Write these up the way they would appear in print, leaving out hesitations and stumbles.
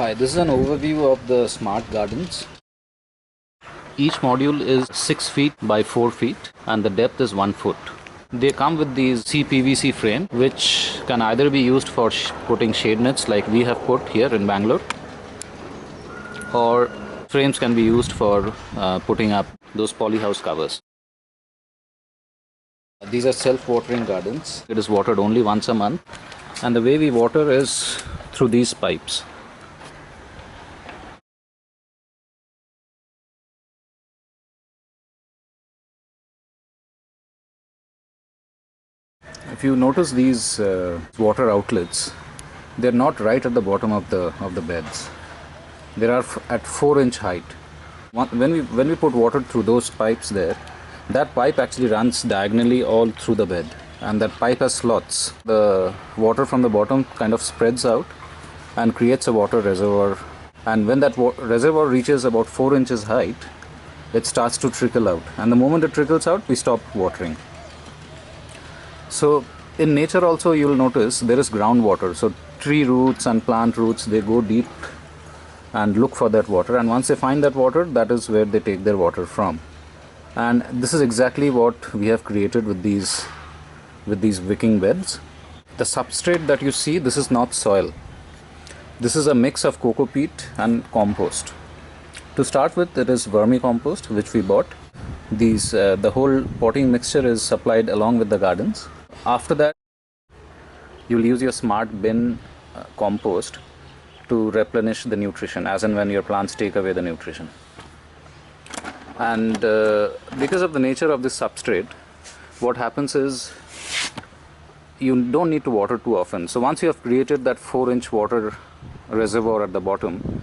Hi, this is an overview of the smart gardens. Each module is 6 feet by 4 feet and the depth is 1 foot. They come with these CPVC frame which can either be used for putting shade nets like we have put here in Bangalore, or frames can be used for putting up those polyhouse covers. These are self-watering gardens. It is watered only once a month, and the way we water is through these pipes. If you notice these water outlets, they're not right at the bottom of the beds. They are at 4-inch height. When we put water through those pipes there, that pipe actually runs diagonally all through the bed, and that pipe has slots. The water from the bottom kind of spreads out and creates a water reservoir. And when that reservoir reaches about 4 inches height, it starts to trickle out. And the moment it trickles out, we stop watering. So in nature also you will notice there is groundwater. So tree roots and plant roots, they go deep and look for that water, and once they find that water, that is where they take their water from. And this is exactly what we have created with these wicking beds. The substrate that you see, this is not soil. This is a mix of coco peat and compost. To start with, it is vermicompost which we bought. The whole potting mixture is supplied along with the gardens. After that, you'll use your smart bin compost to replenish the nutrition as and when your plants take away the nutrition. And because of the nature of this substrate, what happens is you don't need to water too often. So once you have created that 4-inch water reservoir at the bottom,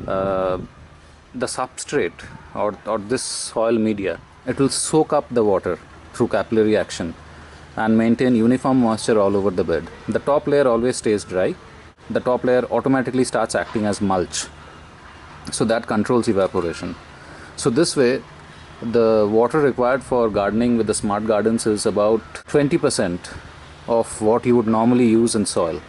the substrate or this soil media, it will soak up the water through capillary action and maintain uniform moisture all over the bed. The top layer always stays dry. The top layer automatically starts acting as mulch, so that controls evaporation. So this way, the water required for gardening with the smart gardens is about 20% of what you would normally use in soil.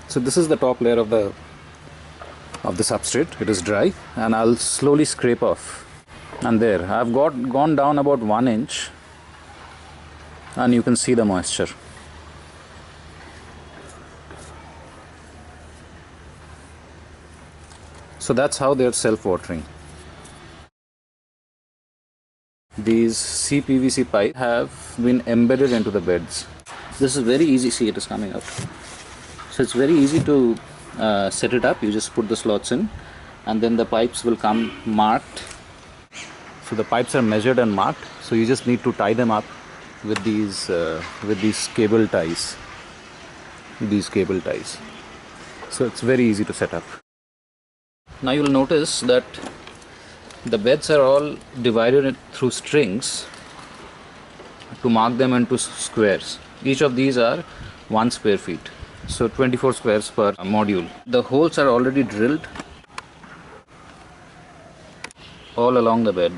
So this is the top layer of the substrate. It is dry, and I'll slowly scrape off. And there, I've gone down about 1 inch, and you can see the moisture. So that's how they're self-watering. These CPVC pipes have been embedded into the beds. This is very easy. See, it is coming up. So it's very easy to set it up. You just put the slots in, and then the pipes will come marked. So the pipes are measured and marked. So you just need to tie them up with these cable ties. So it's very easy to set up. Now you will notice that the beds are all divided through strings to mark them into squares. Each of these are 1 square feet. So 24 squares per module. The holes are already drilled all along the bed,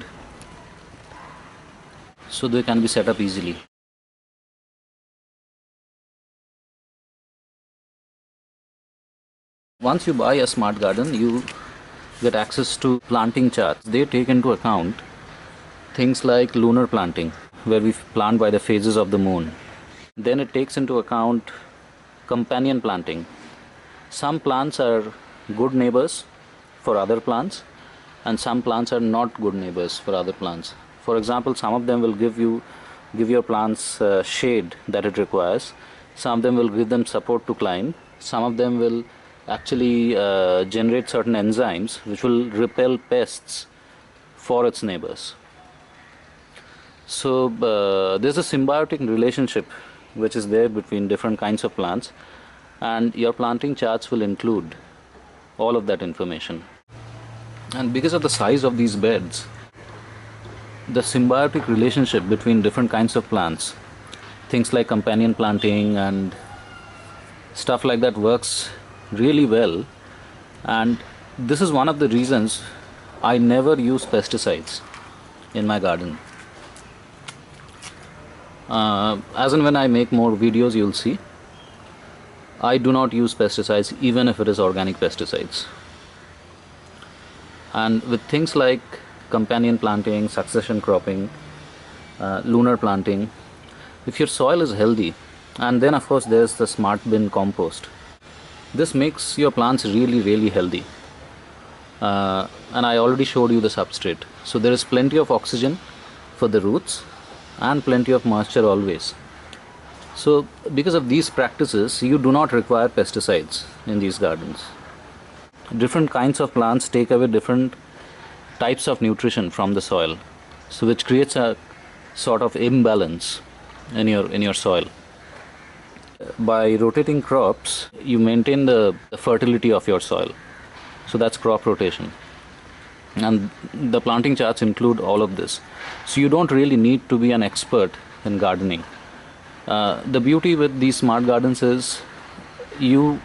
so they can be set up easily. Once you buy a smart garden, you get access to planting charts. They take into account things like lunar planting, where we plant by the phases of the moon. Then it takes into account companion planting. Some plants are good neighbors for other plants, and some plants are not good neighbors for other plants. For example, some of them will give your plants shade that it requires. Some of them will give them support to climb. Some of them will actually generate certain enzymes which will repel pests for its neighbors. So there's a symbiotic relationship which is there between different kinds of plants, and your planting charts will include all of that information. And because of the size of these beds, the symbiotic relationship between different kinds of plants, things like companion planting and stuff like that, works really well. And this is one of the reasons I never use pesticides in my garden. As and when I make more videos, you'll see I do not use pesticides even if it is organic pesticides. And with things like companion planting, succession cropping, lunar planting, if your soil is healthy, and then of course there's the smart bin compost, this makes your plants really healthy. And I already showed you the substrate, so there is plenty of oxygen for the roots and plenty of moisture always. So because of these practices, you do not require pesticides in these gardens. Different kinds of plants take away different types of nutrition from the soil, so which creates a sort of imbalance in your soil. By rotating crops, you maintain the fertility of your soil. So that's crop rotation. And the planting charts include all of this. So you don't really need to be an expert in gardening. The beauty with these smart gardens is you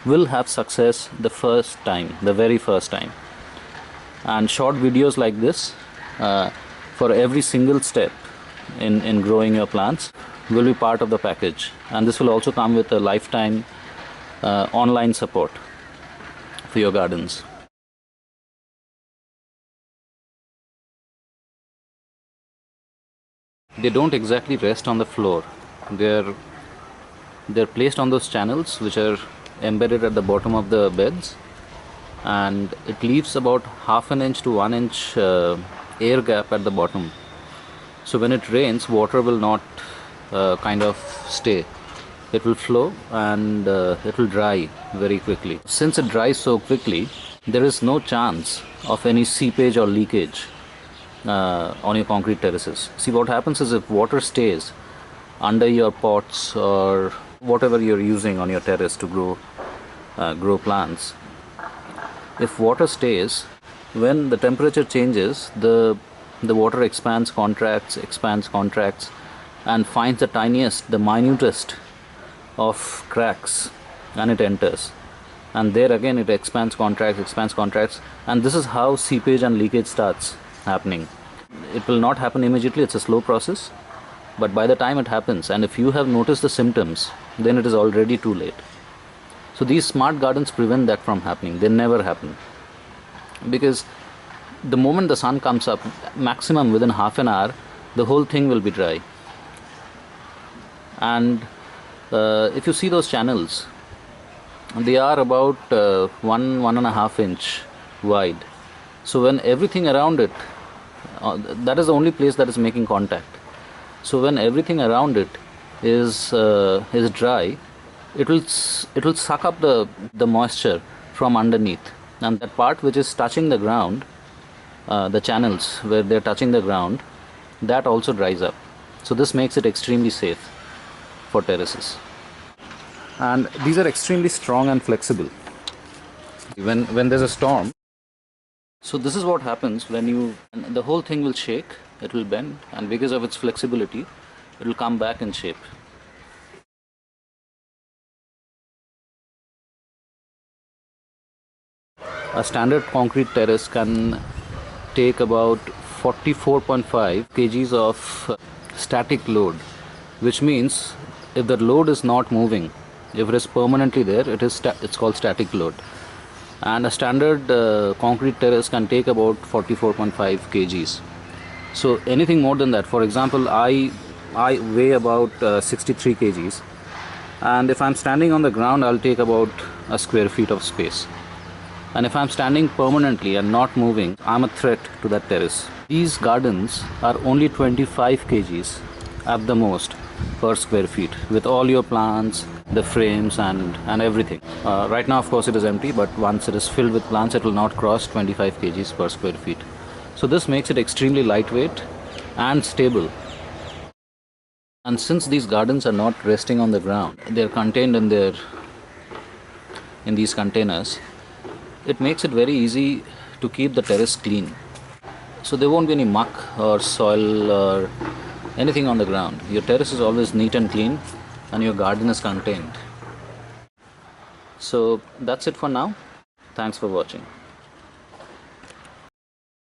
will have success the first time, the very first time. And short videos like this for every single step in growing your plants will be part of the package. And this will also come with a lifetime online support for your gardens. They don't exactly rest on the floor. They're placed on those channels which are embedded at the bottom of the beds, and it leaves about half an inch to 1 inch air gap at the bottom. So when it rains, water will not kind of stay. It will flow and it will dry very quickly. Since it dries so quickly, there is no chance of any seepage or leakage on your concrete terraces. See, what happens is if water stays under your pots or whatever you're using on your terrace to grow plants, if water stays, when the temperature changes, the water expands, contracts, and finds the tiniest, the minutest of cracks, and it enters. And there again it expands, contracts, and this is how seepage and leakage starts happening. It will not happen immediately, it's a slow process, but by the time it happens, and if you have noticed the symptoms, then it is already too late. So these smart gardens prevent that from happening. They never happen, because the moment the sun comes up, maximum within half an hour, the whole thing will be dry. And if you see those channels, they are about 1.5 inch wide. So when everything around it, that is the only place that is making contact. So when everything around it is dry, it will suck up the moisture from underneath, and that part which is touching the ground, the channels where they're touching the ground, that also dries up. So this makes it extremely safe for terraces. And these are extremely strong and flexible when there's a storm. So this is what happens when the whole thing will shake, it will bend, and because of its flexibility, it will come back in shape. A standard concrete terrace can take about 44.5 kgs of static load, which means if the load is not moving, if it is permanently there, it's called static load. And a standard concrete terrace can take about 44.5 kgs. So anything more than that, for example, I weigh about 63 kgs, and if I'm standing on the ground, I'll take about a square feet of space. And if I'm standing permanently and not moving, I'm a threat to that terrace. These gardens are only 25 kgs at the most per square feet, with all your plants, the frames and everything. Right now of course it is empty, but once it is filled with plants, it will not cross 25 kgs per square feet. So this makes it extremely lightweight and stable. And since these gardens are not resting on the ground, they are contained in these containers, it makes it very easy to keep the terrace clean. So there won't be any muck or soil or anything on the ground. Your terrace is always neat and clean, and your garden is contained. So that's it for now. Thanks for watching.